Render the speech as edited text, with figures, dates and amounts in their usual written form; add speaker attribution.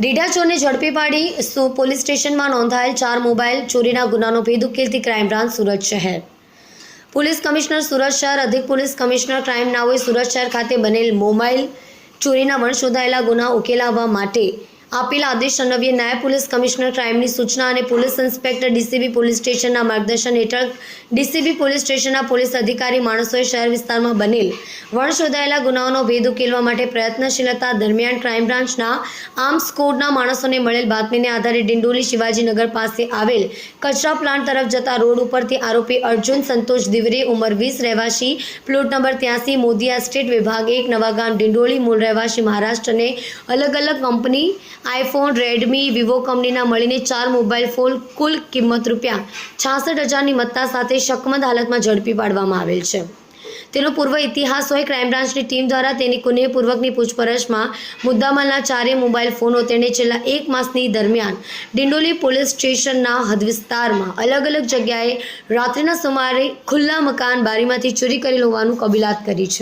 Speaker 1: રીઢા ચોરને ઝડપી પાડી પોલીસ સ્ટેશનમાં નોંધાયેલ 4 મોબાઈલ ચોરીના ગુનાનો ભેદ ઉકેલતી ક્રાઇમ બ્રાન્ચ સુરત શહેર. પોલીસ કમિશનર સુરત શહેર અધિક પોલીસ કમિશનર ક્રાઇમ નાઓએ સુરત શહેર ખાતે બનેલ મોબાઈલ ચોરીના વણશોધાયેલા ગુના ઉકેલાવવા માટે આપેલા આદેશ અન્વયે નાયબ પોલીસ કમિશનર ક્રાઇમની સૂચના અને પોલીસ ઇન્સ્પેક્ટર ડીસીબી પોલીસ સ્ટેશનના માર્ગદર્શન હેઠળ ડીસીબી પોલીસ સ્ટેશનના પોલીસ અધિકારી માણસોએ શહેર વિસ્તારમાં બનેલ વણશોધાયેલા ગુનાઓનો ભેદ ઉકેલવા માટે પ્રયત્નશીલતા દરમિયાન ક્રાઇમ બ્રાન્ચના આર્મ્સ કોડના માણસોને મળેલ બાતમીને આધારે ડિંડોલી શિવાજીનગર પાસે આવેલ કચરા પ્લાન્ટ તરફ જતા રોડ ઉપરથી આરોપી અર્જુન સંતોષ દિવરે ઉંમર 20 રહેવાસી પ્લોટ નંબર 83 મોદી એસ્ટેટ વિભાગ 1 નવાગામ ડિંડોલી મૂળ રહેવાસી મહારાષ્ટ્રને અલગ અલગ કંપની આઈફોન રેડમી વિવો કંપનીના મળીને 4 મોબાઈલ ફોન કુલ કિંમત ₹66,000ની મત્તા સાથે શકમંદ હાલતમાં ઝડપી પાડવામાં આવેલ છે. તેનો પૂર્વ ઇતિહાસ હોય ક્રાઇમ બ્રાન્ચની ટીમ દ્વારા તેની કુનેહપૂર્વકની પૂછપરછમાં મુદ્દામાલના 4 મોબાઈલ ફોનો તેણે છેલ્લા 1 માસની દરમિયાન ડિંડોલી પોલીસ સ્ટેશનના હદ વિસ્તારમાં અલગ અલગ જગ્યાએ રાત્રિના સુમારે ખુલ્લા મકાન બારીમાંથી ચોરી કરેલ હોવાનું કબૂલાત કરી છે.